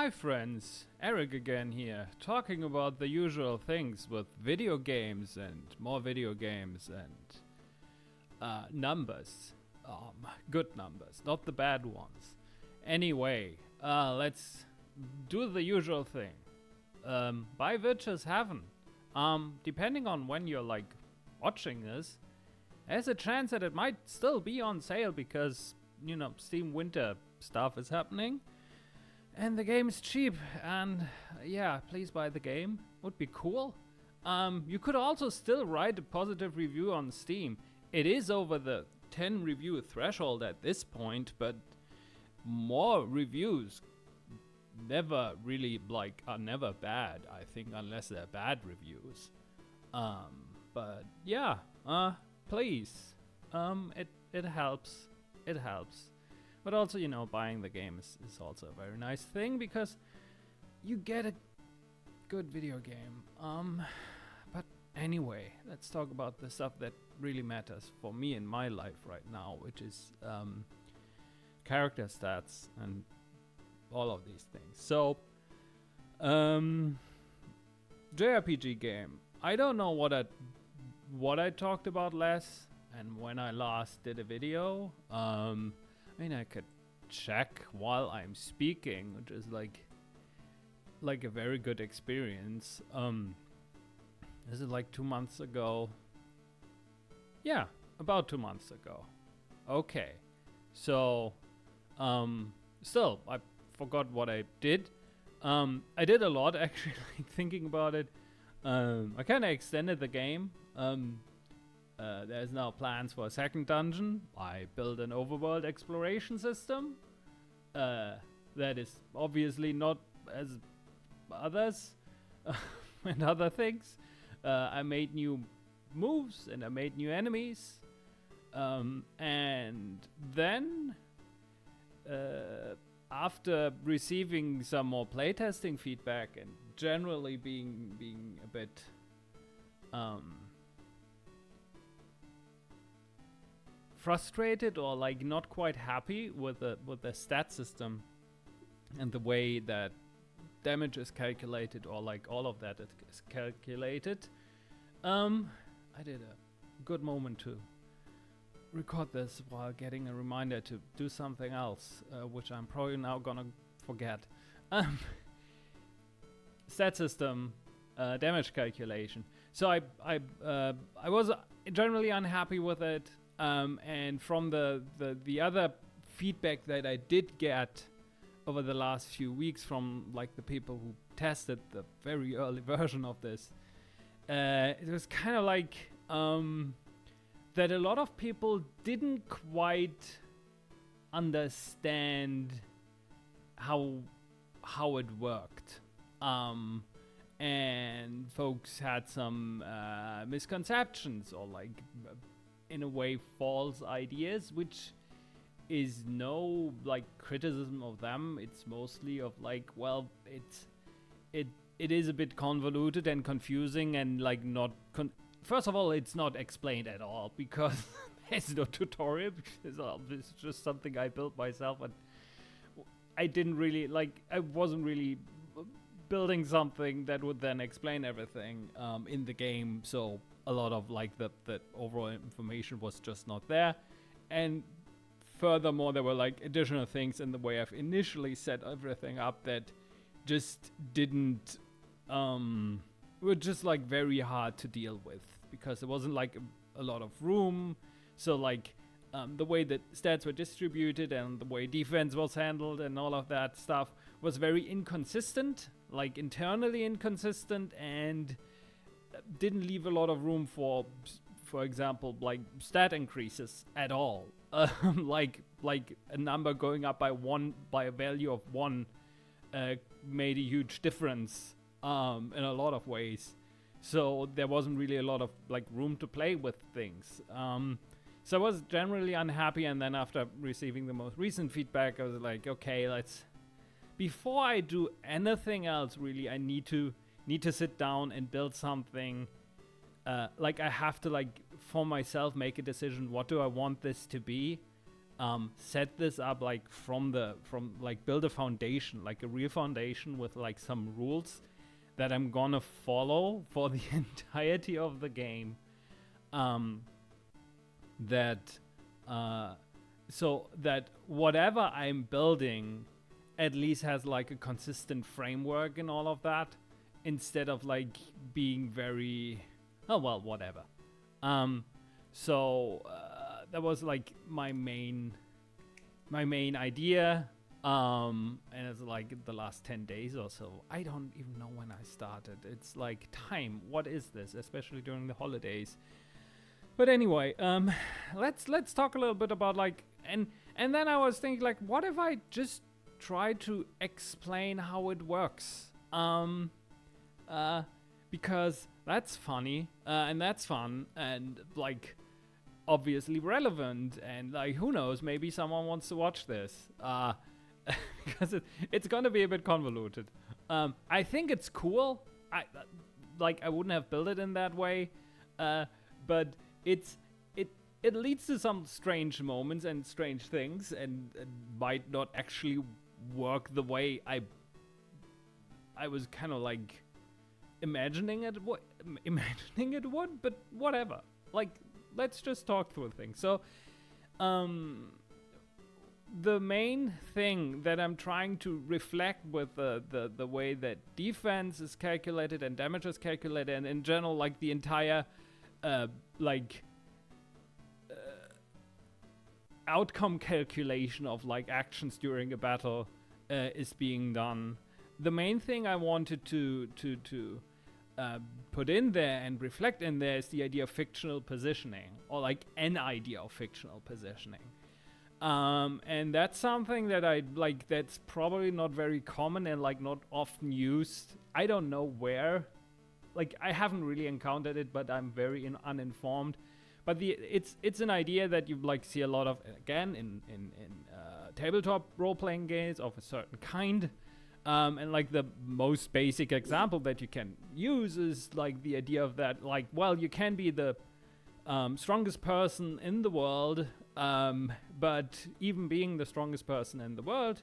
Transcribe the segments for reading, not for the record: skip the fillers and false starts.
Hi friends, Eric again here, talking about the usual things with video games and more video games and numbers. Good numbers, not the bad ones. Anyway, let's do the usual thing. Buy Witcher's Heaven. Depending on when you're watching this, there's a chance that it might still be on sale because, Steam Winter stuff is happening. And the game is cheap, and yeah, please buy the game. Would be cool. You could also still write a positive review on Steam. It is over the 10 review threshold at this point, but more reviews never really are never bad, I think, unless they're bad reviews. But yeah, please. It helps. It helps. But also, buying the game is also a very nice thing because you get a good video game. But anyway, let's talk about the stuff that really matters for me in my life right now, which is character stats and all of these things. So, JRPG game. I don't know what I talked about last and when I last did a video. I could check while I'm speaking, which is like a very good experience. This is 2 months ago. Yeah, about 2 months ago. Okay. So, still, I forgot what I did. I did a lot actually, thinking about it. I kind of extended the game. There's now plans for a second dungeon. I built an overworld exploration system. That is obviously not as others and other things. I made new moves and I made new enemies. And then, after receiving some more playtesting feedback and generally being a bit frustrated or not quite happy with the stat system and the way that damage is calculated, or all of that is calculated, I did a good moment to record this while getting a reminder to do something else, which I'm probably now gonna forget. Stat system, damage calculation. So I was generally unhappy with it. And from the other feedback that I did get over the last few weeks from the people who tested the very early version of this, it was kind of that a lot of people didn't quite understand how it worked. And folks had some misconceptions or in a way false ideas, which is no criticism of them. It's mostly of it is a bit convoluted and confusing and not first of all, it's not explained at all because there's no tutorial. It's just something I built myself, and I didn't really I wasn't really building something that would then explain everything in the game, so a lot of the overall information was just not there. And furthermore, there were additional things in the way I've initially set everything up that just didn't were just very hard to deal with because there wasn't a lot of room. So the way that stats were distributed and the way defense was handled and all of that stuff was very inconsistent, internally inconsistent, and didn't leave a lot of room for example, stat increases at all. Like a number going up by a value of 1 made a huge difference in a lot of ways. So there wasn't really a lot of room to play with things. So I was generally unhappy, and then after receiving the most recent feedback, I was okay, before I do anything else, really, I need to sit down and build something. I have to for myself make a decision. What do I want this to be? set this up like from like build a foundation, like a real foundation with like some rules that I'm gonna follow for the entirety of the game. So that whatever I'm building at least has like a consistent framework and all of that, instead of like being very, oh well, whatever. That was like my main idea. And it's like the last 10 days or so. I don't even know when I started. It's like time. What is this? Especially during the holidays. But anyway, let's talk a little bit about like, and then I was thinking like, what if I just try to explain how it works? Because that's funny, and that's fun, and like obviously relevant, and like who knows, maybe someone wants to watch this. Because it's gonna be a bit convoluted. I think it's cool. I wouldn't have built it in that way, but it leads to some strange moments and strange things, and it might not actually work the way I was kind of like imagining it would, but whatever. Like, let's just talk through things. So, the main thing that I'm trying to reflect with the way that defense is calculated and damage is calculated, and in general, like the entire outcome calculation of like actions during a battle is being done. The main thing I wanted to put in there and reflect in there is the idea of fictional positioning, or like an idea of fictional positioning. And that's something that I like, that's probably not very common and like not often used. I don't know where. Like, I haven't really encountered it, but I'm very uninformed. But it's an idea that you like see a lot of, again, in tabletop role-playing games of a certain kind. And like the most basic example that you can use is like the idea of that, like, well, you can be the strongest person in the world, but even being the strongest person in the world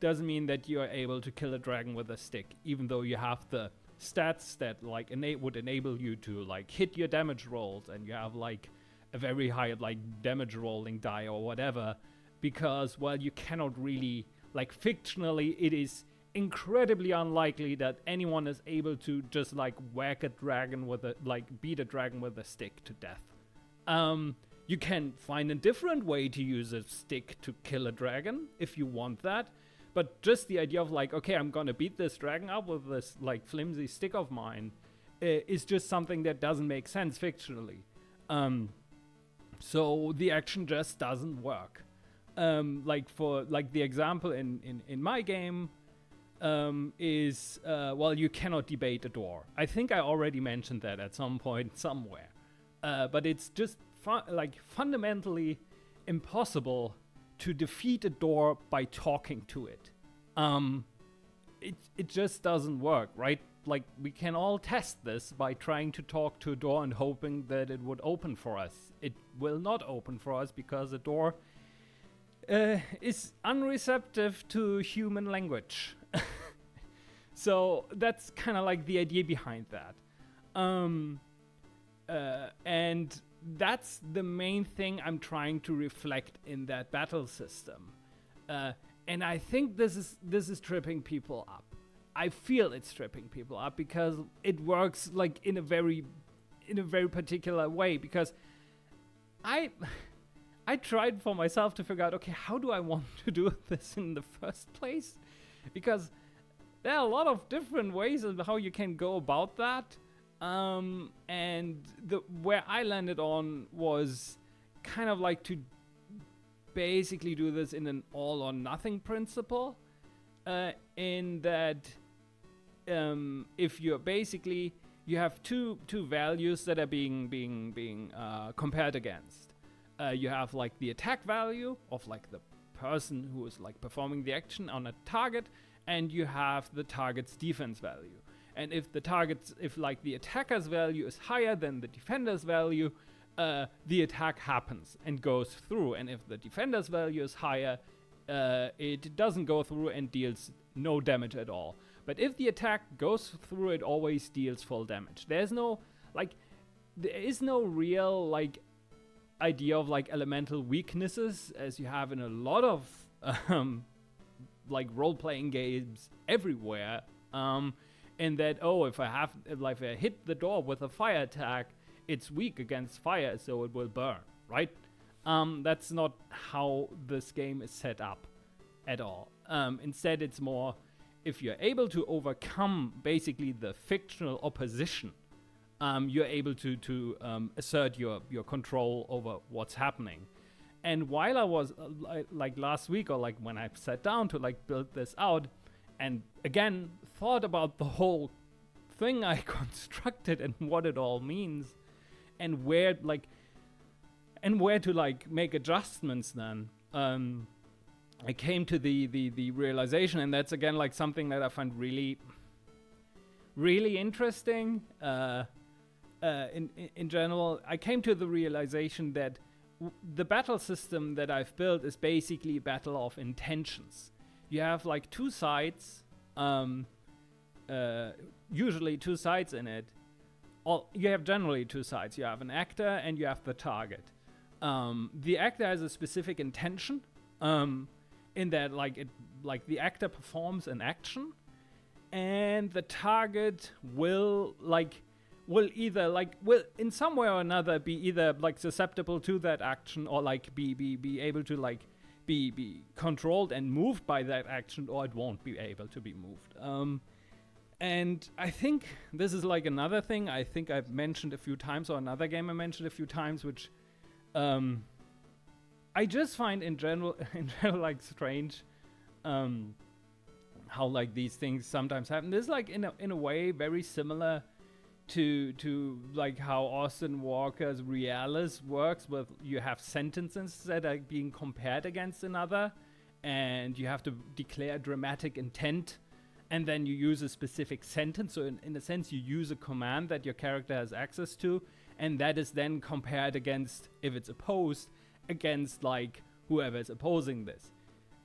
doesn't mean that you are able to kill a dragon with a stick, even though you have the stats that like would enable you to like hit your damage rolls, and you have like a very high like damage rolling die or whatever, because, well, you cannot really, like, fictionally it is incredibly unlikely that anyone is able to just like whack a dragon with a, like, beat a dragon with a stick to death. You can find a different way to use a stick to kill a dragon if you want that. But just the idea of like, okay, I'm gonna beat this dragon up with this like flimsy stick of mine is just something that doesn't make sense fictionally. So the action just doesn't work. Like for like the example in my game is well, you cannot debate a door. I think I already mentioned that at some point somewhere. But it's just fundamentally impossible to defeat a door by talking to it. It just doesn't work, right? Like, we can all test this by trying to talk to a door and hoping that it would open for us. It will not open for us because the door is unreceptive to human language. So that's kind of like the idea behind that. And that's the main thing I'm trying to reflect in that battle system. And I think this is tripping people up. I feel it's tripping people up because it works like in a very particular way, because I tried for myself to figure out, okay, how do I want to do this in the first place? Because there are a lot of different ways of how you can go about that. And where I landed on was kind of like to basically do this in an all or nothing principle, in that if you're basically, you have two values that are being compared against. You have like the attack value of like the person who is like performing the action on a target, and you have the target's defense value. And if the attacker's value is higher than the defender's value, the attack happens and goes through. And if the defender's value is higher, it doesn't go through and deals no damage at all. But if the attack goes through, it always deals full damage. There is no real like idea of like elemental weaknesses as you have in a lot of like role-playing games everywhere. In that, if I hit the door with a fire attack, it's weak against fire, so it will burn, right? That's not how this game is set up at all. Instead, it's more, if you're able to overcome basically the fictional opposition, you're able to assert your control over what's happening. And while I was like last week, or like when I sat down to like build this out, and again thought about the whole thing I constructed and what it all means, and where to like make adjustments, then I came to the realization, and that's again like something that I find really interesting. In general, I came to the realization that the battle system that I've built is basically a battle of intentions. You have like two sides, usually two sides in it. You have generally two sides. You have an actor and you have the target. The actor has a specific intention, in that the actor performs an action, and the target will in some way or another be either like susceptible to that action, or like be able to like be controlled and moved by that action, or it won't be able to be moved. And I think this is like another thing I think I've mentioned a few times, or another game I mentioned a few times, which I just find in general like strange how like these things sometimes happen. This is like in a way very similar to like how Austin Walker's Realis works, with you have sentences that are being compared against another, and you have to declare dramatic intent, and then you use a specific sentence. So in a sense, you use a command that your character has access to, and that is then compared against, if it's opposed, against like whoever is opposing this.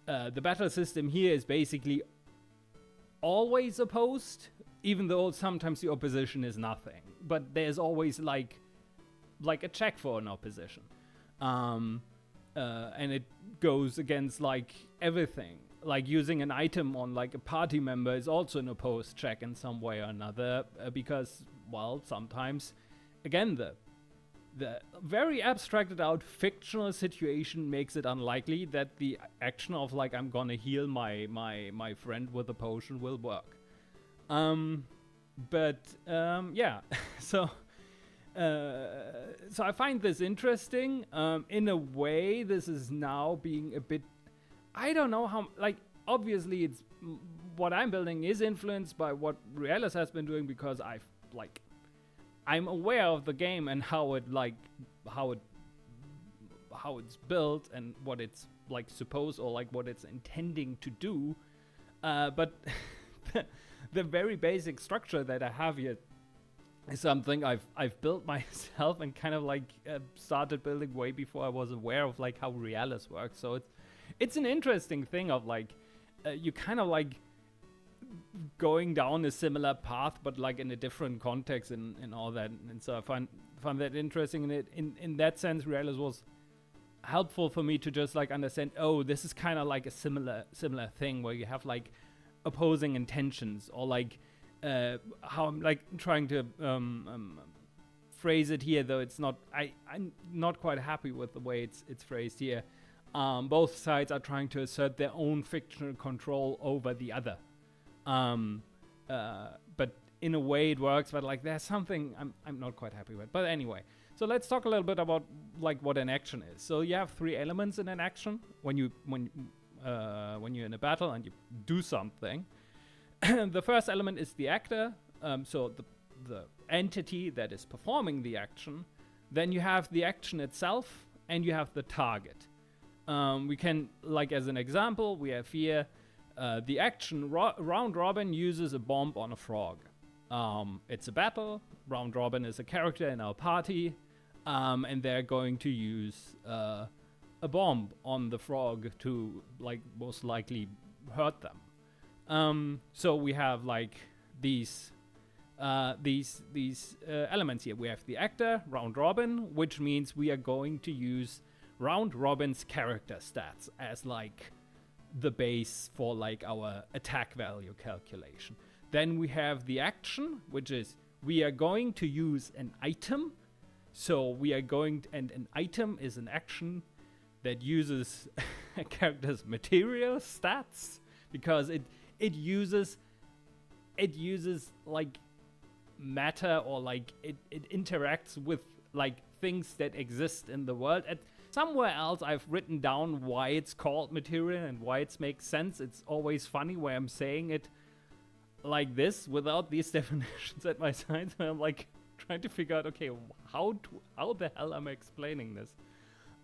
The battle system here is basically always opposed, even though sometimes the opposition is nothing. But there's always like a check for an opposition. And it goes against like everything. Like using an item on like a party member is also an opposed check in some way or another, because, well, sometimes, again, the very abstracted out fictional situation makes it unlikely that the action of like I'm gonna heal my friend with a potion will work. Yeah. So I find this interesting. In a way, this is now being a bit, I don't know how, like, obviously it's what I'm building is influenced by what Realis has been doing, because I'm aware of the game and how it's built and what it's like supposed, or like what it's intending to do. But the very basic structure that I have here is something I've built myself, and kind of like started building way before I was aware of like how Realis works. So it's an interesting thing of like you kind of like going down a similar path, but like in a different context and all that. And so I find that interesting. And in that sense, Realis was helpful for me to just like understand, this is kind of like a similar thing where you have like opposing intentions, or like how I'm like trying to phrase it here, though it's not, I'm not quite happy with the way it's phrased here. Both sides are trying to assert their own fictional control over the other. But in a way it works, but like there's something I'm not quite happy with. But anyway, so let's talk a little bit about like what an action is. So you have three elements in an action when you're in a battle and you do something. The first element is the actor, so the entity that is performing the action. Then you have the action itself, and you have the target. We can, like as an example, we have here the action round robin uses a bomb on a frog. It's a battle. Round robin is a character in our party. and they're going to use a bomb on the frog to like most likely hurt them. So we have like these elements here. We have the actor, round robin, which means we are going to use round robin's character stats as like the base for like our attack value calculation. Then we have the action, which is we are going to use an item. So we are going to, and an item is an action that uses a character's material stats, because it uses like matter, or like it interacts with like things that exist in the world. And somewhere else I've written down why it's called material and why it makes sense. It's always funny where I'm saying it like this without these definitions at my side. So I'm like trying to figure out, okay, how the hell am I explaining this?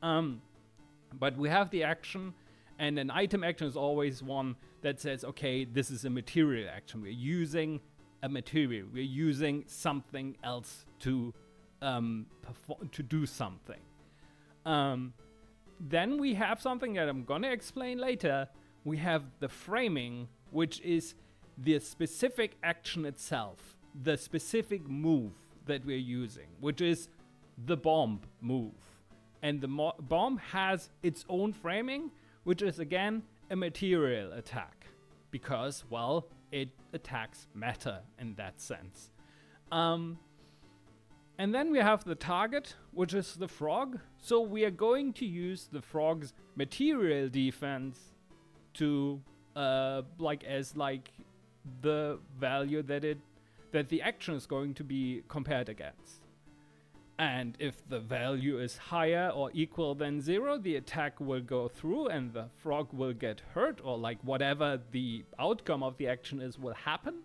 But we have the action, and an item action is always one that says, okay, this is a material action. We're using a material. We're using something else to do something. Then we have something that I'm gonna explain later. We have the framing, which is the specific action itself, the specific move that we're using, which is the bomb move. And the bomb has its own framing, which is again a material attack, because, well, it attacks matter in that sense. And then we have the target, which is the frog. So we are going to use the frog's material defense to as the value that the action is going to be compared against. And if the value is higher or equal than 0, the attack will go through and the frog will get hurt, or like whatever the outcome of the action is will happen.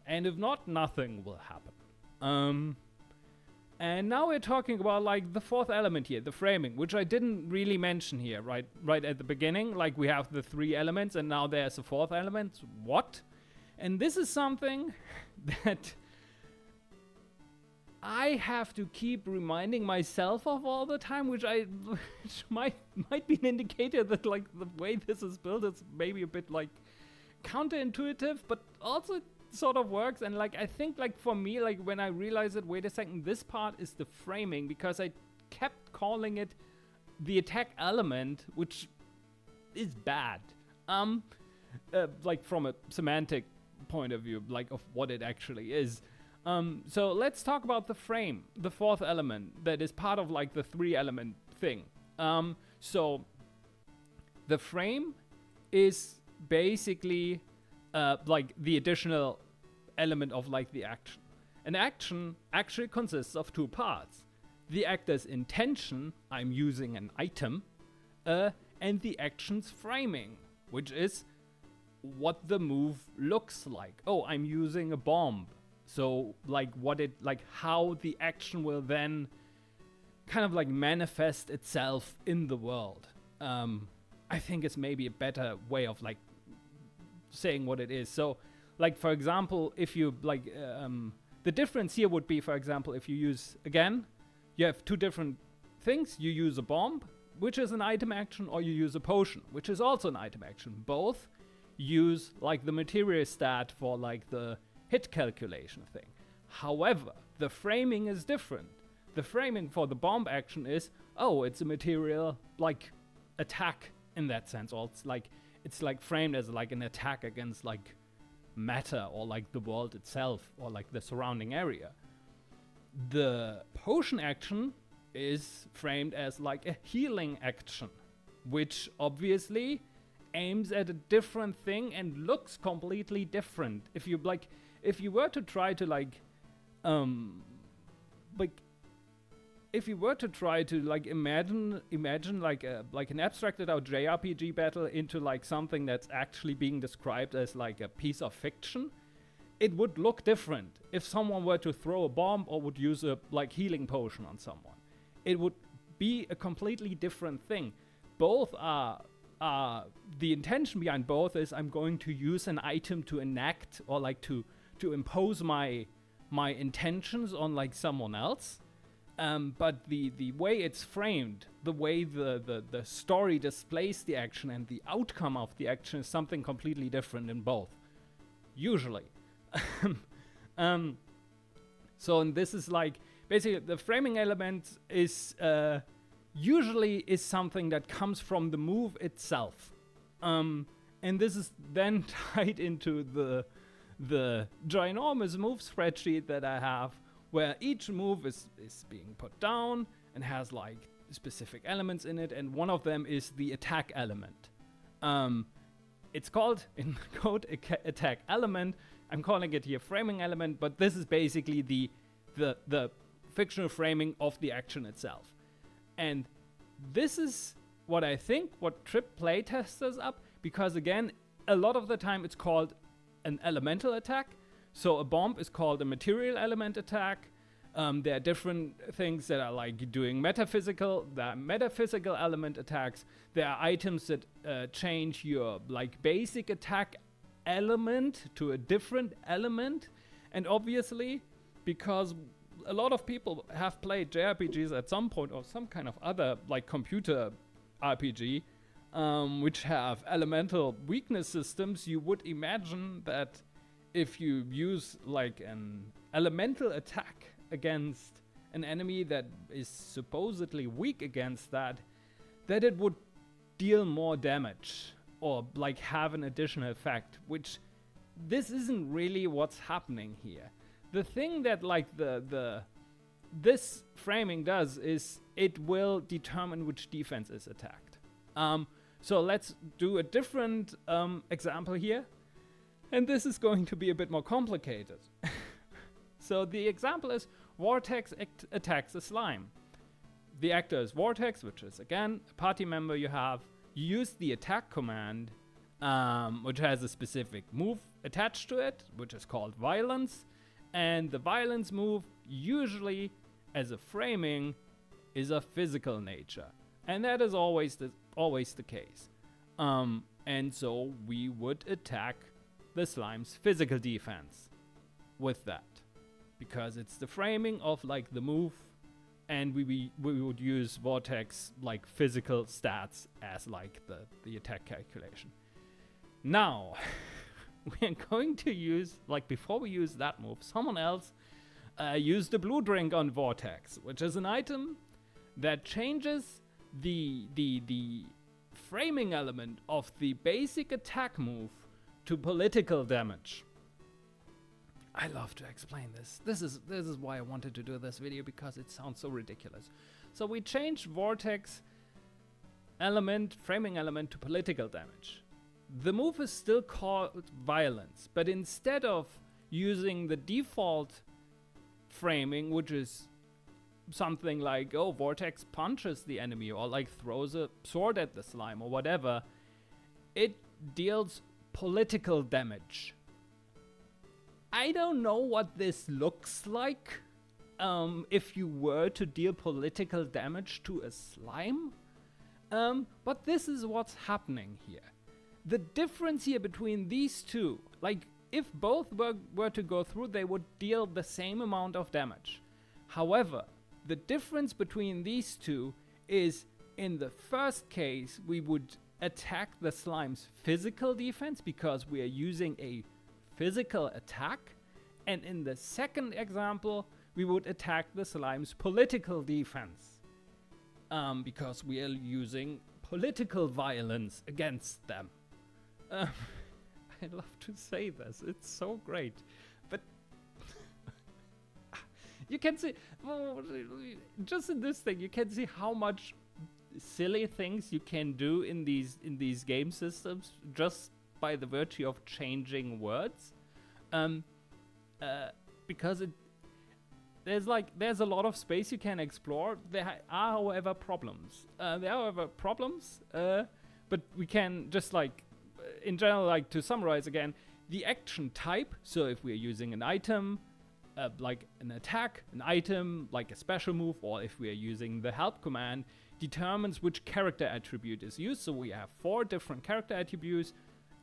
And if not, nothing will happen. And now we're talking about like the fourth element here, the framing, which I didn't really mention here, right at the beginning. Like we have the 3 elements and now there's a 4th element. What? And this is something that I have to keep reminding myself of all the time, which might be an indicator that like the way this is built is maybe a bit like counterintuitive, but also it sort of works. And like I think like for me, like when I realized it, wait a second, this part is the framing, because I kept calling it the attack element, which is bad. Like from a semantic point of view, like of what it actually is. So let's talk about the frame, the 4th element that is part of like the 3 element thing. So the frame is basically like the additional element of like the action. An action actually consists of 2 parts. The actor's intention, I'm using an item, and the action's framing, which is what the move looks like. Oh, I'm using a bomb. So like how the action will then kind of like manifest itself in the world. I think it's maybe a better way of like saying what it is. So like, for example, if you like, the difference here would be, for example, if you use, again, you have 2 different things. You use a bomb, which is an item action, or you use a potion, which is also an item action. Both use like the material stat for like the hit calculation thing. However, the framing is different. The framing for the bomb action is, oh, it's a material like attack in that sense, or it's like framed as like an attack against like matter, or like the world itself, or like the surrounding area. The potion action is framed as like a healing action, which obviously aims at a different thing and looks completely different. If you were to try to imagine like an abstracted out JRPG battle into like something that's actually being described as like a piece of fiction, it would look different if someone were to throw a bomb or would use a like healing potion on someone. It would be a completely different thing. Both are the intention behind both is I'm going to use an item to enact or like to impose my intentions on like someone else. But the way it's framed, the way the story displays the action and the outcome of the action is something completely different in both. Usually. So and this is like, basically the framing element is usually is something that comes from the move itself. And this is then tied into the ginormous move spreadsheet that I have, where each move is being put down and has like specific elements in it, and one of them is the attack element. It's called in code attack element. I'm calling it here framing element, but this is basically the fictional framing of the action itself. And this is what I think what tripped playtesters up, because again, a lot of the time it's called an elemental attack. So a bomb is called a material element attack. There are different things that are like doing metaphysical element attacks. There are items that change your like basic attack element to a different element. And obviously, because a lot of people have played JRPGs at some point, or some kind of other like computer RPG, which have elemental weakness systems, you would imagine that if you use like an elemental attack against an enemy that is supposedly weak against that it would deal more damage or like have an additional effect, which this isn't really what's happening here. The thing that like this framing does is it will determine which defense is attacked. So let's do a different example here. And this is going to be a bit more complicated. So the example is Vortex attacks a slime. The actor is Vortex, which is again a party member you have. You use the attack command, which has a specific move attached to it, which is called violence. And the violence move, usually as a framing, is of physical nature. And that is always the case. And so we would attack the slime's physical defense with that, because it's the framing of like the move, and we would use Vortex like physical stats as like the attack calculation. Now we're going to use, like before we use that move, someone else used the blue drink on Vortex, which is an item that changes the framing element of the basic attack move to political damage. I love to explain this. This is why I wanted to do this video, because it sounds so ridiculous. So we changed Vortex element, framing element, to political damage. The move is still called violence, but instead of using the default framing, which is something like, oh, Vortex punches the enemy or like throws a sword at the slime or whatever, it deals political damage. I don't know what this looks like if you were to deal political damage to a slime, but this is what's happening here. The difference here between these two, like if both were to go through, they would deal the same amount of damage. However, the difference between these two is, in the first case, we would attack the slime's physical defense because we are using a physical attack, and in the second example, we would attack the slime's political defense because we are using political violence against them. I love to say this, it's so great, but you can see, just in this thing, you can see how much silly things you can do in these game systems just by the virtue of changing words, because there's a lot of space you can explore. There are, however, problems. But we can just like, in general, like to summarize again, the action type. So if we're using an item, like an attack, an item, like a special move, or if we are using the help command, determines which character attribute is used. So we have 4 different character attributes,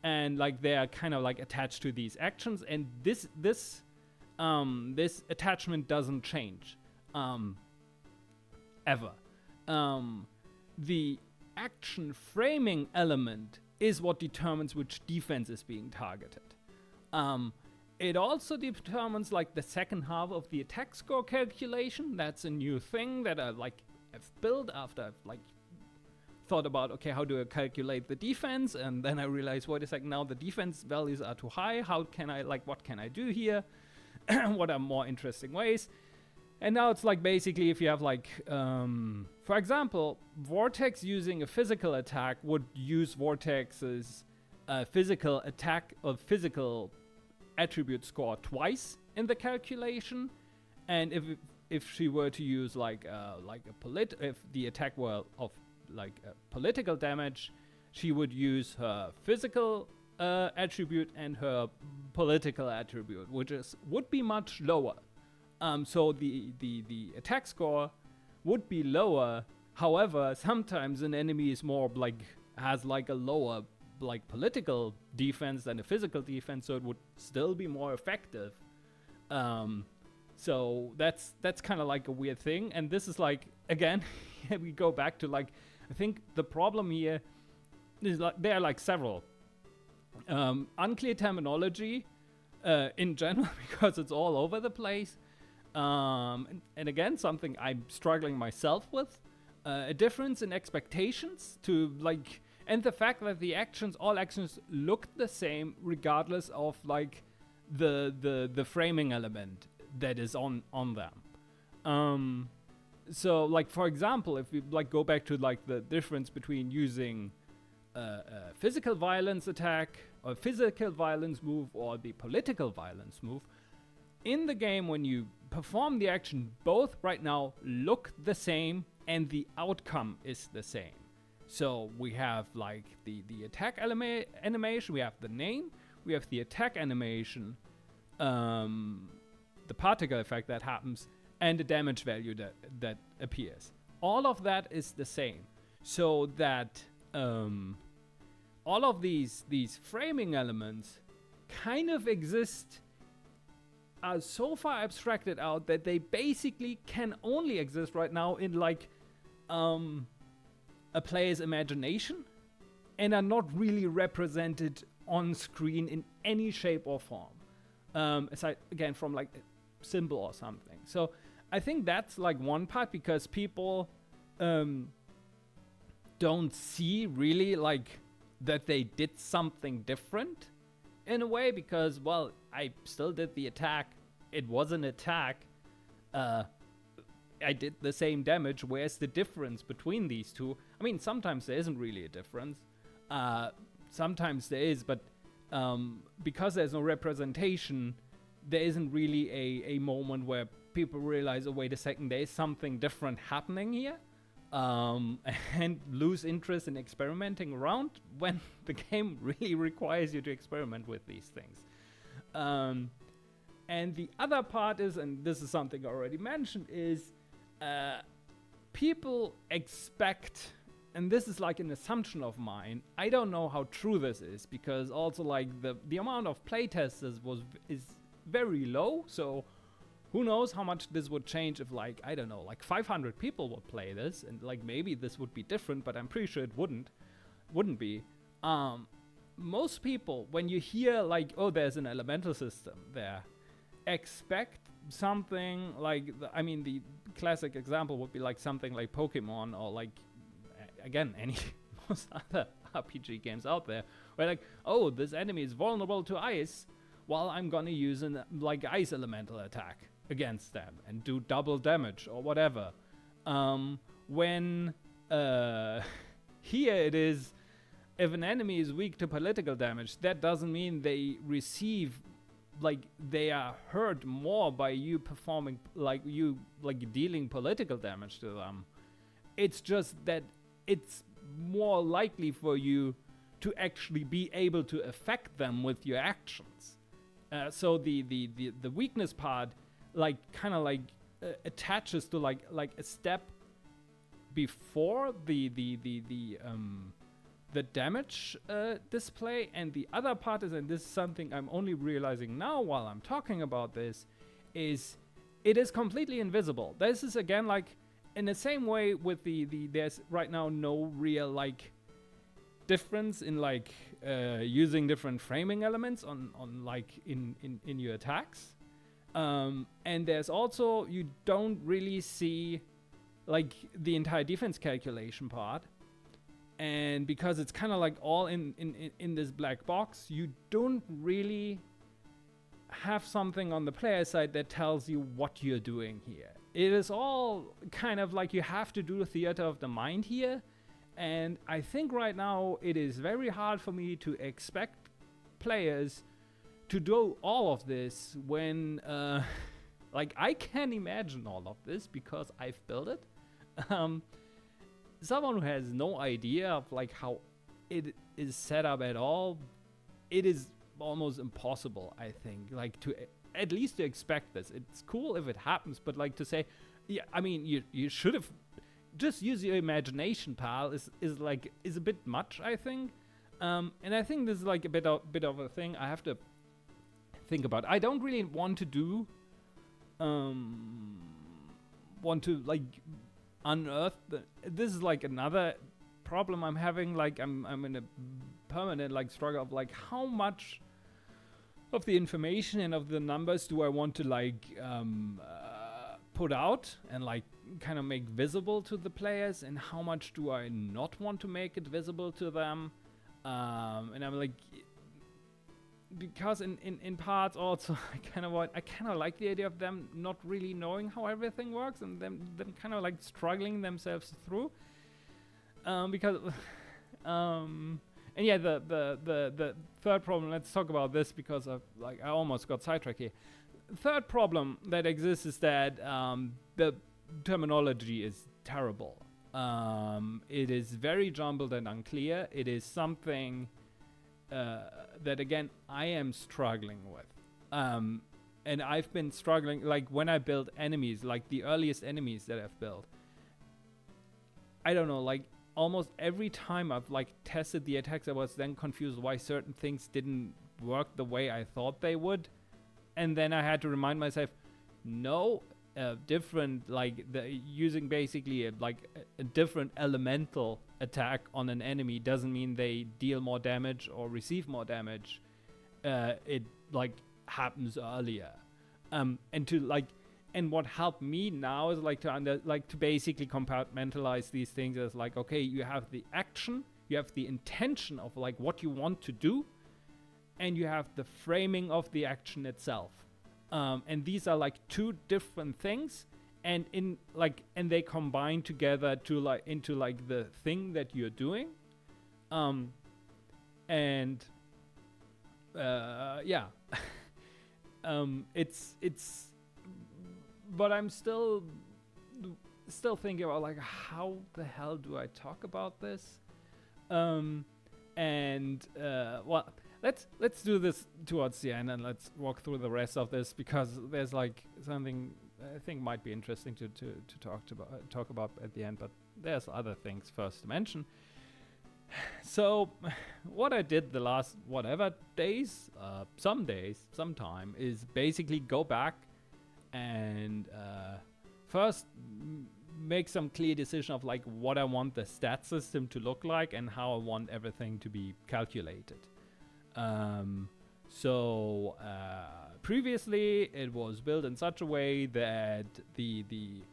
and like they are kind of like attached to these actions, and this attachment doesn't change. ever. The action framing element is what determines which defense is being targeted. It also determines like the second half of the attack score calculation. That's a new thing that I've built after I've thought about, okay, how do I calculate the defense? And then I realized, wait a second, now the defense values are too high. How can I, what can I do here? What are more interesting ways? And now it's like basically if you have for example, Vortex using a physical attack would use Vortex's physical attack or physical attribute score twice in the calculation. And if she were to use if the attack were of political damage, she would use her physical attribute and her political attribute, which would be much lower. So the attack score would be lower. However, sometimes an enemy is more has a lower political defense than a physical defense, so it would still be more effective. So that's kind of a weird thing. And this is again, we go back to I think the problem here is there are several unclear terminology in general because it's all over the place. And again, something I'm struggling myself with, a difference in expectations to and the fact that all actions look the same regardless of the framing element that is on them. So for example, if we go back to the difference between using a physical violence attack or physical violence move or the political violence move, in the game when you perform the action, both right now look the same and the outcome is the same. So we have the attack animation, we have the name, we have the attack animation, the particle effect that happens, and the damage value that appears. All of that is the same. So that all of these framing elements kind of exist are so far abstracted out that they basically can only exist right now in a player's imagination and are not really represented on screen in any shape or form. Aside again from a symbol or something. So I think that's one part, because people don't see really that they did something different in a way, because, well, I still did the attack. It was an attack. I did the same damage. Where's the difference between these two? I mean, sometimes there isn't really a difference. Sometimes there is, but because there's no representation, there isn't really a moment where people realize, oh, wait a second, there is something different happening here. And lose interest in experimenting around when the game really requires you to experiment with these things. And the other part is, and this is something I already mentioned, is people expect, and this is an assumption of mine, I don't know how true this is, because also the amount of playtesters is very low, so who knows how much this would change if I don't know, 500 people would play this, and maybe this would be different, but I'm pretty sure it wouldn't be. Most people, when you hear oh, there's an elemental system there, expect something the classic example would be something like Pokemon or again, most other RPG games out there, where oh, this enemy is vulnerable to ice, well, I'm gonna use an ice elemental attack against them and do double damage or whatever. When here it is, if an enemy is weak to political damage, that doesn't mean they receive they are hurt more by you performing dealing political damage to them. It's just that it's more likely for you to actually be able to affect them with your actions. So the weakness part attaches to a step before the damage display, and the other part is, and this is something I'm only realizing now while I'm talking about this, is it is completely invisible. This is again in the same way with the there's right now no real like difference in like using different framing elements on like in your attacks. And there's also, you don't really see like the entire defense calculation part. And because it's kind of like all in this black box, you don't really have something on the player side that tells you what you're doing here. It is all kind of like you have to do theater of the mind here. And I think right now it is very hard for me to expect players to do all of this when like I can imagine all of this because I've built it. Someone who has no idea of like how it is set up at all, it is almost impossible, I think, like to at least to expect this. It's cool if it happens, but like to say, yeah, I mean, you should have just use your imagination, pal, is a bit much, I think. And I think this is like a bit of a thing I have to think about. I don't really want to do like unearth this is like another problem I'm having. Like I'm in a permanent like struggle of like how much of the information and of the numbers do I want to like put out and like kind of make visible to the players, and how much do I not want to make it visible to them. And I'm like, because in parts also I kind of like the idea of them not really knowing how everything works and them kind of like struggling themselves through. Because and yeah, the third problem, let's talk about this because I almost got sidetracked here. Third problem that exists is that the terminology is terrible. It is very jumbled and unclear. It is something that again I am struggling with, and I've been struggling like when I build enemies, like the earliest enemies that I've built. I don't know, like almost every time I've like tested the attacks, I was then confused why certain things didn't work the way I thought they would, and then I had to remind myself, no, different, like using basically a different elemental attack on an enemy doesn't mean they deal more damage or receive more damage. It like happens earlier, and what helped me now is like to basically compartmentalize these things as like, okay, you have the action, you have the intention of like what you want to do, and you have the framing of the action itself. And these are like two different things, and they combine together to like into like the thing that you're doing. Yeah. It's but I'm still thinking about like how the hell do I talk about this? Well, let's do this towards the end, and let's walk through the rest of this, because there's like something I think might be interesting to talk about at the end, but there's other things first to mention. So what I did the last sometime is basically go back and first make some clear decision of like what I want the stat system to look like and how I want everything to be calculated. Previously it was built in such a way that the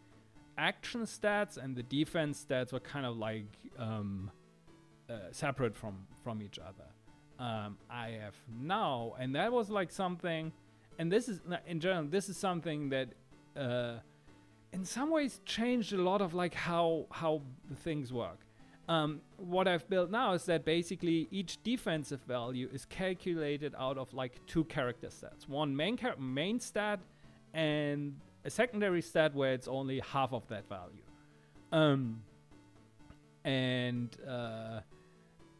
action stats and the defense stats were kind of like separate from each other. I have now, and that was like something, and this is in general, this is something that in some ways changed a lot of like how things work. What I've built now is that basically each defensive value is calculated out of like two character stats. One main stat and a secondary stat where it's only half of that value.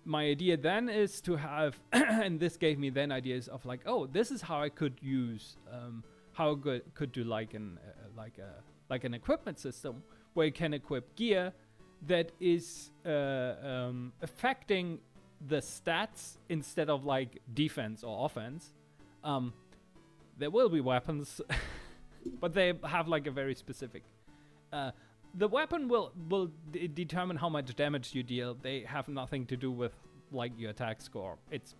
My idea then is to have, and this gave me then ideas of like, oh, this is how I could use, how could do like an equipment system where you can equip gear that is affecting the stats instead of like defense or offense. There will be weapons, but they have like a very specific the weapon will determine how much damage you deal. They have nothing to do with like your attack score. It's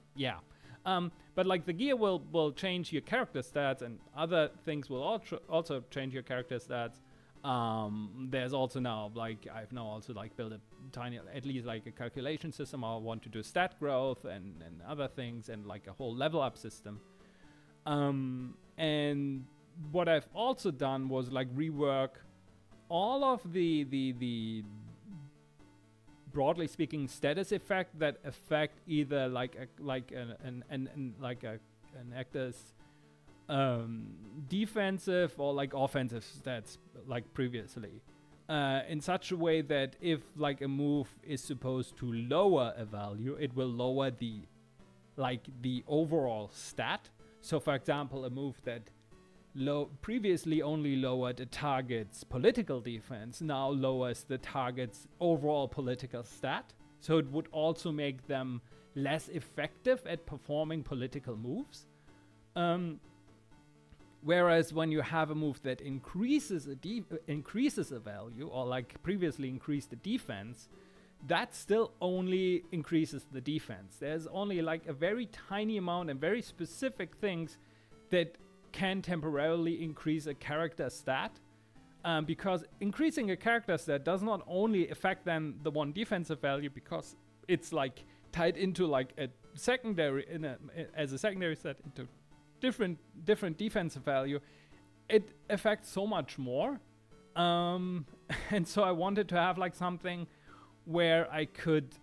but like the gear will change your character stats, and other things will also change your character stats. There's also now like I've now also like built a tiny, at least like a calculation system. I want to do stat growth and other things, and like a whole level up system. And what I've also done was like rework all of the broadly speaking status effect that affect either like an actor's defensive or like offensive stats like previously, in such a way that if like a move is supposed to lower a value, it will lower the overall stat. So for example, a move that previously only lowered a target's political defense now lowers the target's overall political stat. So it would also make them less effective at performing political moves. Whereas when you have a move that increases a value, or like previously increased the defense, that still only increases the defense. There's only like a very tiny amount and very specific things that can temporarily increase a character stat, because increasing a character stat does not only affect then the one defensive value, because it's like tied into like a secondary as a secondary stat into different defensive value. It affects so much more, and so I wanted to have like something where I could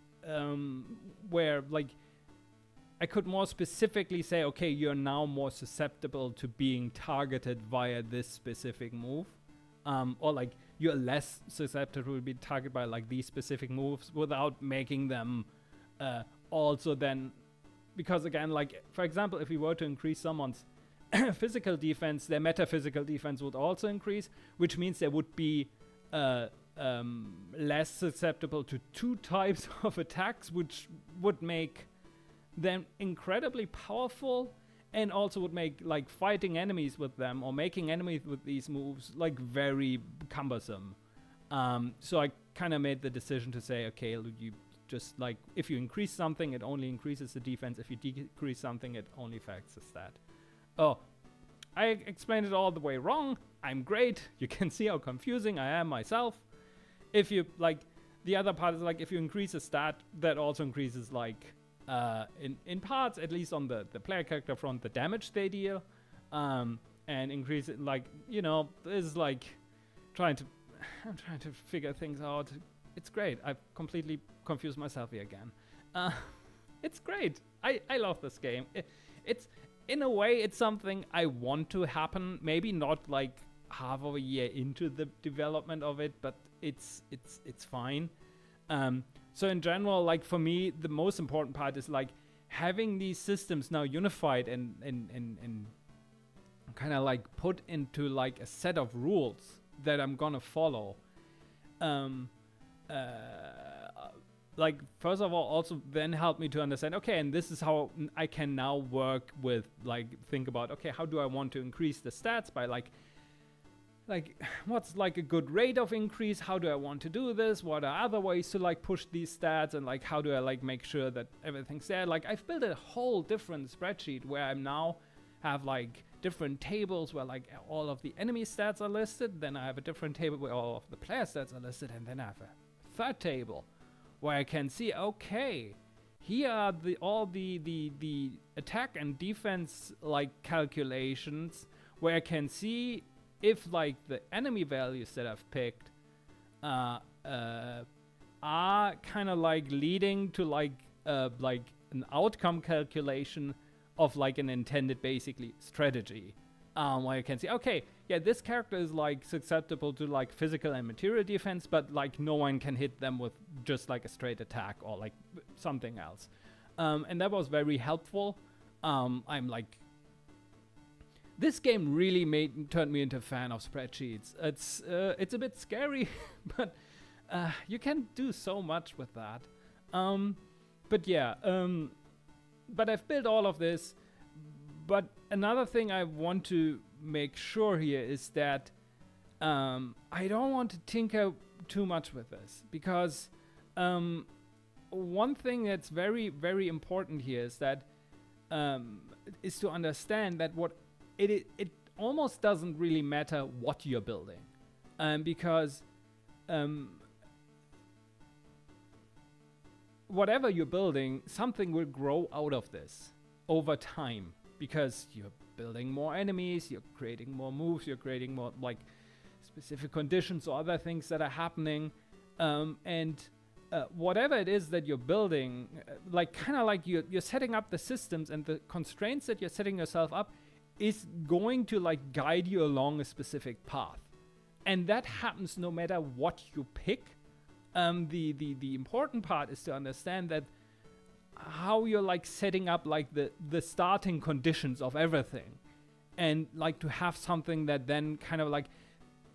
I could more specifically say, okay, you're now more susceptible to being targeted via this specific move, or like you're less susceptible to be targeted by like these specific moves, without making them also then, because again, like for example, if we were to increase someone's physical defense, their metaphysical defense would also increase, which means they would be less susceptible to two types of attacks, which would make them incredibly powerful, and also would make like fighting enemies with them or making enemies with these moves like very cumbersome. So I kind of made the decision to say, okay, you just like, if you increase something, it only increases the defense. If you decrease something, it only affects the stat. Oh, I explained it all the way wrong. I'm great. You can see how confusing I am myself. If you like, the other part is like, if you increase a stat, that also increases like in parts, at least on the player character front, the damage they deal, and increase it, like, you know, this is like I'm trying to figure things out. It's great. I've completely confused myself here again. It's great. I love this game. It's in a way, it's something I want to happen. Maybe not like half of a year into the development of it, but it's fine. So in general, like for me, the most important part is like having these systems now unified and kind of like put into like a set of rules that I'm gonna follow. Like first of all, also then help me to understand, okay, and this is how I can now work with, like, think about, okay, how do I want to increase the stats by like what's like a good rate of increase? How do I want to do this? What are other ways to like push these stats? And like, how do I like make sure that everything's there? Like, I've built a whole different spreadsheet where I now have like different tables where like all of the enemy stats are listed. Then I have a different table where all of the player stats are listed. And then I have a third table where I can see, okay, here are all the attack and defense like calculations, where I can see if like the enemy values that I've picked are kind of like leading to like an outcome calculation of like an intended basically strategy, where you can see, okay, yeah, this character is like susceptible to like physical and material defense, but like no one can hit them with just like a straight attack or like something else. And that was very helpful. I'm like, this game really turned me into a fan of spreadsheets. It's a bit scary, but you can do so much with that. But yeah, but I've built all of this. But another thing I want to make sure here is that I don't want to tinker too much with this because one thing that's very, very important here is that is to understand that it almost doesn't really matter what you're building, because whatever you're building, something will grow out of this over time because you're building more enemies, you're creating more moves, you're creating more like specific conditions or other things that are happening, and whatever it is that you're building, like kind of like you're setting up the systems, and the constraints that you're setting yourself up is going to like guide you along a specific path, and that happens no matter what you pick. The important part is to understand that how you're like setting up like the starting conditions of everything, and like to have something that then kind of like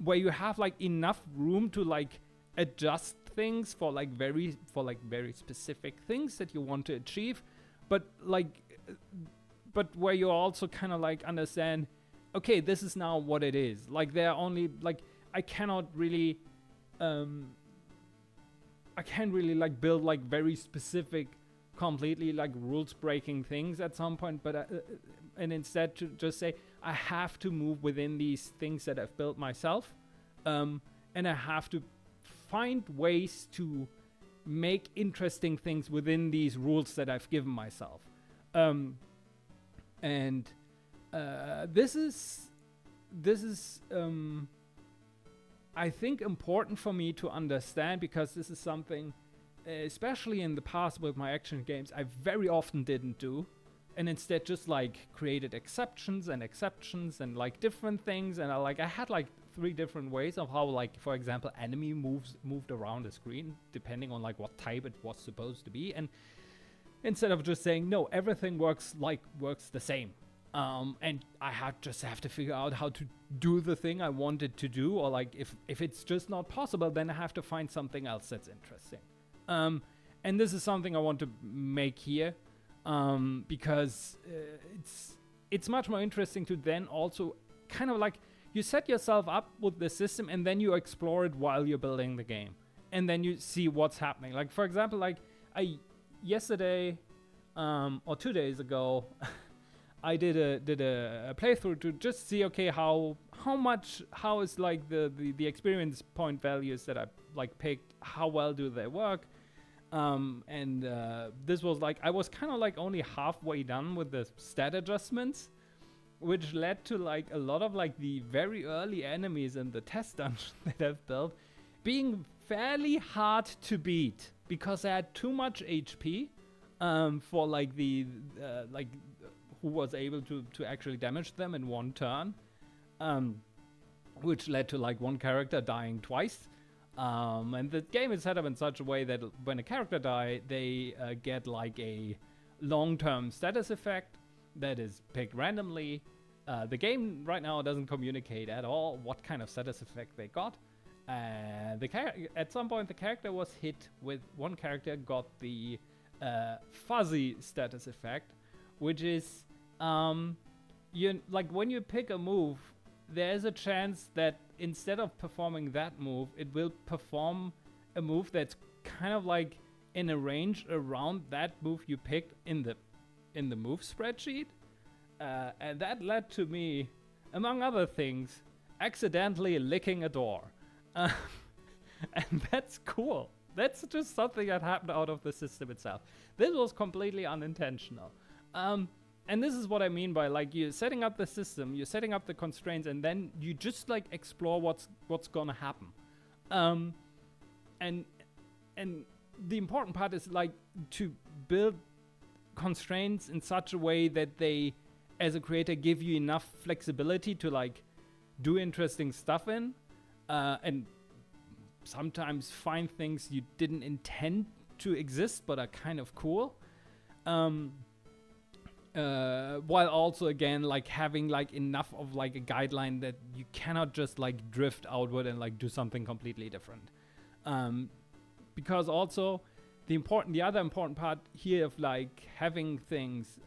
where you have like enough room to like adjust things for very specific things that you want to achieve, but where you also kind of like understand, okay, this is now what it is. Like there are only like I can't really like build like very specific, completely like rules breaking things at some point, but and instead to just say I have to move within these things that I've built myself, and I have to find ways to make interesting things within these rules that I've given myself. And this is I think important for me to understand, because this is something, especially in the past with my action games, I very often didn't do, and instead just like created exceptions and like different things, and I had like 3 different ways of how, like, for example, enemy moved around the screen depending on like what type it was supposed to be, and instead of just saying no, everything works the same, and I just have to figure out how to do the thing I wanted to do, or like if it's just not possible, then I have to find something else that's interesting. And this is something I want to make here, because it's much more interesting to then also kind of like you set yourself up with the system, and then you explore it while you're building the game, and then you see what's happening. Like, for example, like yesterday or 2 days ago, I did a playthrough to just see, okay, how is like the experience point values that I like picked, how well do they work, and this was like I was kind of like only halfway done with the stat adjustments, which led to like a lot of like the very early enemies in the test dungeon that I've built being fairly hard to beat because I had too much HP for like the like who was able to actually damage them in one turn, which led to like one character dying twice. And the game is set up in such a way that when a character dies, they get like a long-term status effect that is picked randomly. The game right now doesn't communicate at all what kind of status effect they got. At some point, the character was hit with one character got the fuzzy status effect, which is you like when you pick a move, there's a chance that instead of performing that move, it will perform a move that's kind of like in a range around that move you picked in the move spreadsheet. And that led to me, among other things, accidentally licking a door. And that's cool. That's just something that happened out of the system itself. This was completely unintentional. And this is what I mean by like you're setting up the system, you're setting up the constraints, and then you just like explore what's gonna happen. And the important part is like to build constraints in such a way that they, as a creator, give you enough flexibility to like do interesting stuff in, and sometimes find things you didn't intend to exist but are kind of cool. While also again like having like enough of like a guideline that you cannot just like drift outward and like do something completely different. Because also the other important part here of like having things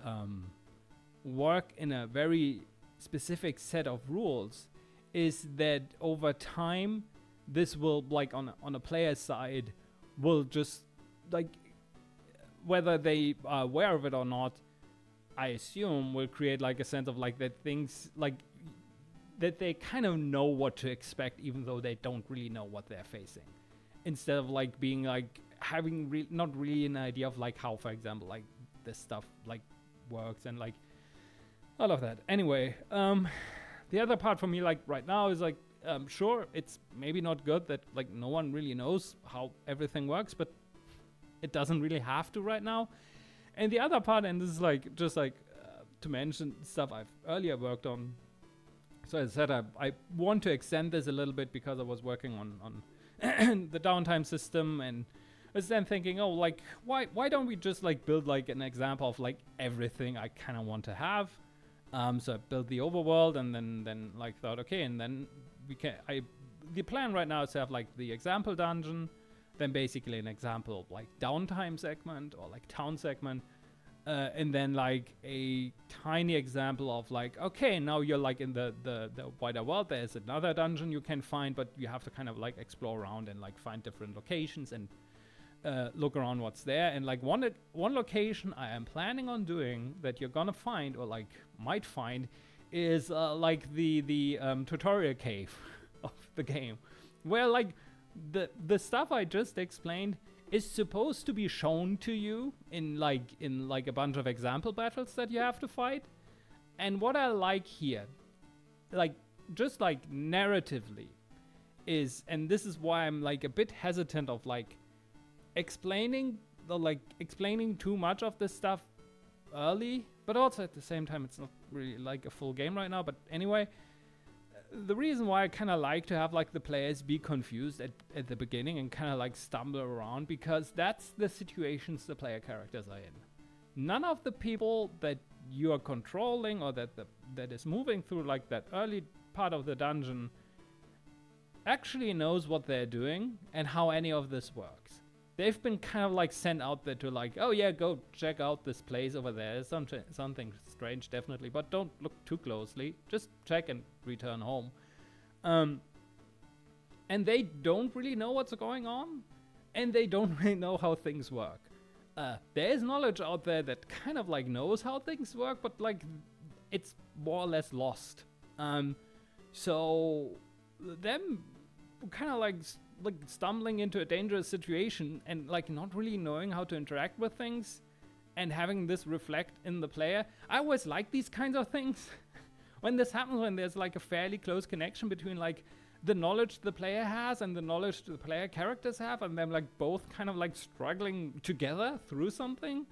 work in a very specific set of rules is that over time, this will, like, on a player's side, will just, like, whether they are aware of it or not, I assume will create, like, a sense of, like, that things, like, that they kind of know what to expect, even though they don't really know what they're facing. Instead of, like, being, like, having not really an idea of, like, how, for example, like, this stuff, like, works and, like, all of that. Anyway, the other part for me, like, right now is, like, sure, it's maybe not good that, like, no one really knows how everything works, but it doesn't really have to right now. And the other part, and this is, like, just, like, to mention stuff I've earlier worked on. So as I said, I want to extend this a little bit because I was working on the downtime system, and I was then thinking, oh, like, why don't we just, like, build, like, an example of, like, everything I kind of want to have. So I built the overworld, and then like, thought, okay, and then the plan right now is to have, like, the example dungeon, then basically an example, like, downtime segment or, like, town segment, and then, like, a tiny example of, like, okay, now you're, like, in the wider world, there's another dungeon you can find, but you have to kind of, like, explore around and, like, find different locations and look around what's there. And, like, one location I am planning on doing that you're gonna find, or, like, might find, is like the tutorial cave of the game, where, like, the stuff I just explained is supposed to be shown to you in a bunch of example battles that you have to fight. And what I like here, like, just, like, narratively, is, and this is why I'm, like, a bit hesitant of, like, explaining too much of this stuff early, but also at the same time it's not really, like, a full game right now. But anyway, the reason why I kind of like to have, like, the players be confused at the beginning and kind of, like, stumble around, because that's the situations the player characters are in. None of the people that you are controlling or that is moving through, like, that early part of the dungeon actually knows what they're doing and how any of this works. They've been kind of, like, sent out there to, like, oh yeah, go check out this place over there. Something strange, definitely, but don't look too closely. Just check and return home. And they don't really know what's going on, and they don't really know how things work. There is knowledge out there that kind of, like, knows how things work, but, like, it's more or less lost. So them kind of, like stumbling into a dangerous situation and, like, not really knowing how to interact with things and having this reflect in the player. I always like these kinds of things when this happens, when there's, like, a fairly close connection between, like, the knowledge the player has and the knowledge the player characters have, and them, like, both kind of, like, struggling together through something.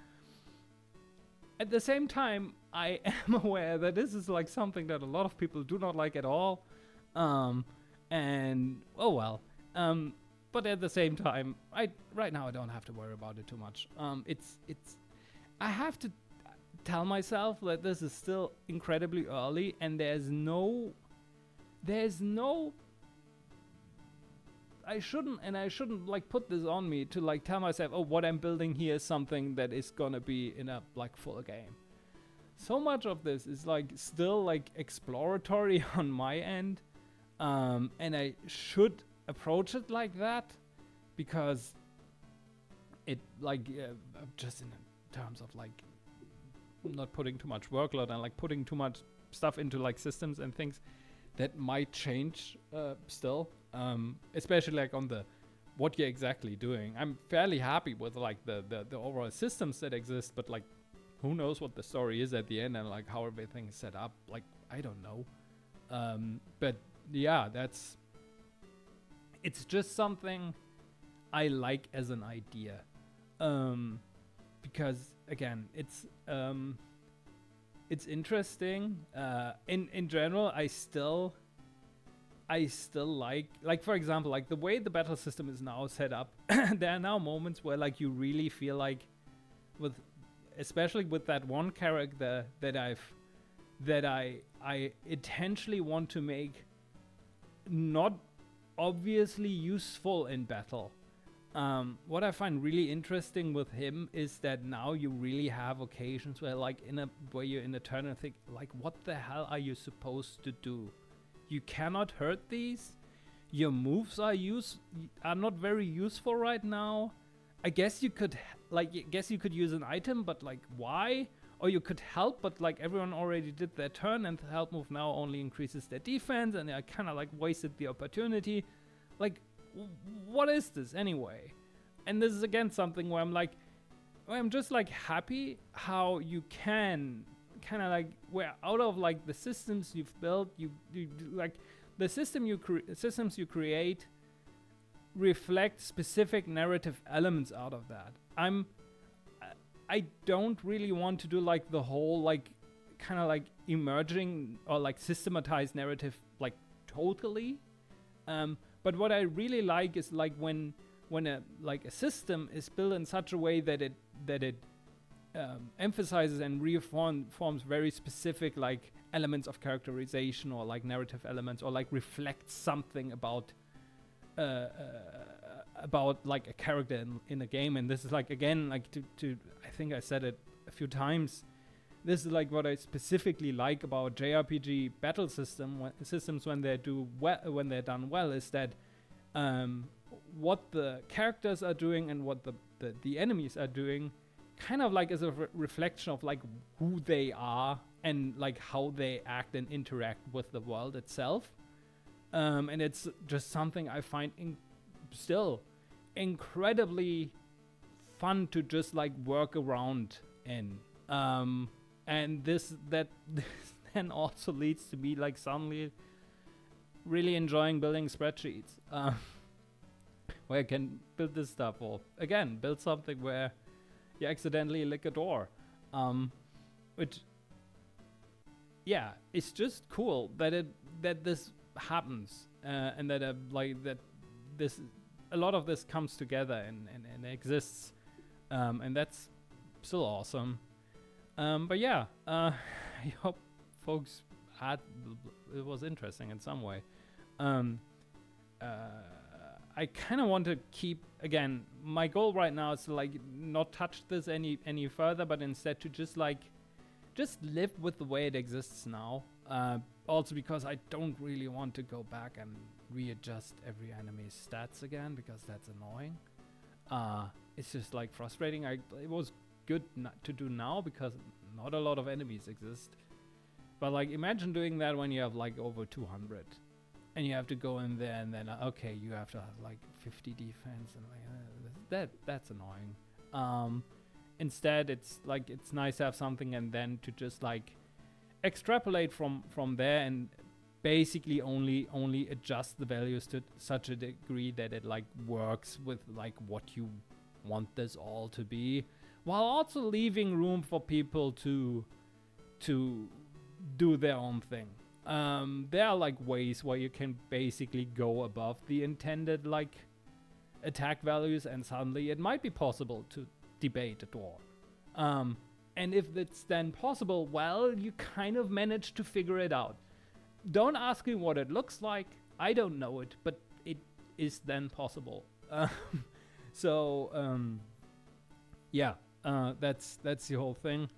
At the same time, I am aware that this is, like, something that a lot of people do not like at all. And oh well. But at the same time, right now I don't have to worry about it too much. I have to tell myself that this is still incredibly early, and there's no I shouldn't like put this on me to, like, tell myself, oh, what I'm building here is something that is gonna be in a, like, full game. So much of this is, like, still, like, exploratory on my end, and I should approach it like that, because it, like, just in terms of, like, not putting too much workload and, like, putting too much stuff into, like, systems and things that might change still, especially, like, on the what you're exactly doing. I'm fairly happy with, like, the overall systems that exist, but, like, who knows what the story is at the end and, like, how everything is set up. Like, I don't know. But yeah, it's just something I like as an idea, because, again, it's interesting. In general, I still like, for example, like, the way the battle system is now set up. There are now moments where, like, you really feel like, especially with that one character that I intentionally want to make not obviously useful in battle. What I find really interesting with him is that now you really have occasions where, like, where you're in a turn and think, like, what the hell are you supposed to do? you cannot hurt these. Your moves are not very useful right now. I guess you could use an item, but like why? Or you could help, but like everyone already did their turn, and the help move now only increases their defense, and I kind of like wasted the opportunity. Like, what is this anyway? And this is again something where I'm just like happy how you can kind of like, where out of like the systems you've built, you like the systems you create reflect specific narrative elements out of that. I don't really want to do like the whole like kind of like emerging or like systematized narrative like totally. But what I really like is like when a system is built in such a way that it emphasizes and reforms very specific like elements of characterization or like narrative elements, or like reflects something about like a character in a game. And this is like, again, like to I think I said it a few times, this is like what I specifically like about JRPG battle systems when they're done well, is that what the characters are doing and what the enemies are doing kind of like is a reflection of like who they are and like how they act and interact with the world itself. And it's just something I find still incredibly fun to just like work around in. And this then also leads to me like suddenly really enjoying building spreadsheets, where I can build this stuff, or again build something where you accidentally lick a door, which it's just cool that this happens, and that like that this a lot of this comes together and exists, and that's still awesome. But yeah, I hope folks it was interesting in some way. I kind of want to keep, again, my goal right now is to like not touch this any further, but instead to just live with the way it exists now. Also because I don't really want to go back and readjust every enemy's stats again, because that's annoying. It's just like frustrating. It was good to do now because not a lot of enemies exist. But like imagine doing that when you have like over 200. And you have to go in there and then, okay, you have to have like 50 defense, and like that's annoying. Instead, it's like it's nice to have something and then to just like extrapolate from there and basically only adjust the values to such a degree that it like works with like what you want this all to be, while also leaving room for people to do their own thing. There are like ways where you can basically go above the intended like attack values, and suddenly it might be possible to debate a door. And if it's then possible, well, you kind of manage to figure it out. Don't ask me what it looks like. I don't know it, but it is then possible. That's the whole thing.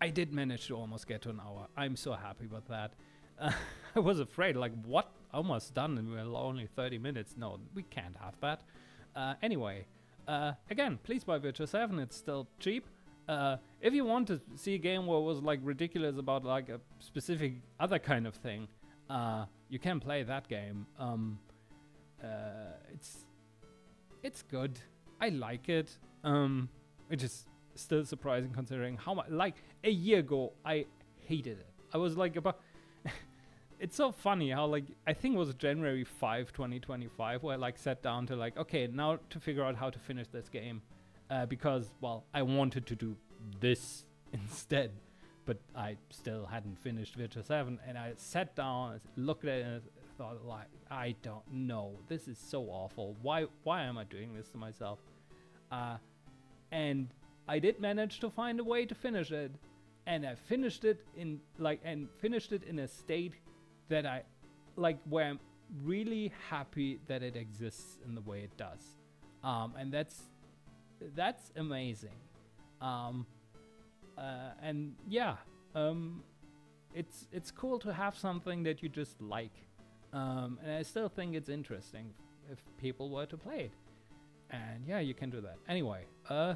I did manage to almost get to an hour. I'm so happy with that. I was afraid, like, what? Almost done, and we're only 30 minutes. No, we can't have that. Anyway, again, please buy Witcher 7. It's still cheap. If you want to see a game where it was, like, ridiculous about, like, a specific other kind of thing, you can play that game. It's good. I like it. Which is still surprising considering how much, like, a year ago I hated it. I was like about it's so funny how, like, I think it was January 5 2025 where I like sat down to like, okay, now to figure out how to finish this game, because, well, I wanted to do this instead, but I still hadn't finished Witcher 7, and I sat down, looked at it, and thought, like, I don't know, this is so awful. Why am I doing this to myself? And I did manage to find a way to finish it, and I finished it in a state that I like, where I'm really happy that it exists in the way it does, and that's amazing. And yeah, it's cool to have something that you just like, and I still think it's interesting if people were to play it. And yeah, you can do that. Anyway,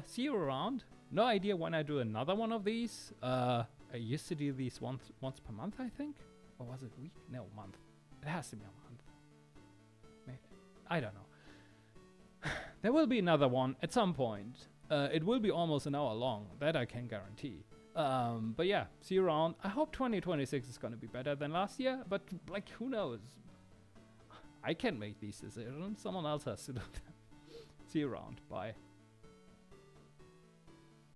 see you around. No idea when I do another one of these. I used to do these once per month, I think. Or was it week? No, month. It has to be a month. I don't know. There will be another one at some point. It will be almost an hour long. That I can guarantee. But yeah, see you around. I hope 2026 is going to be better than last year. But like, who knows? I can't make these decisions. Someone else has to do them. See you around. Bye.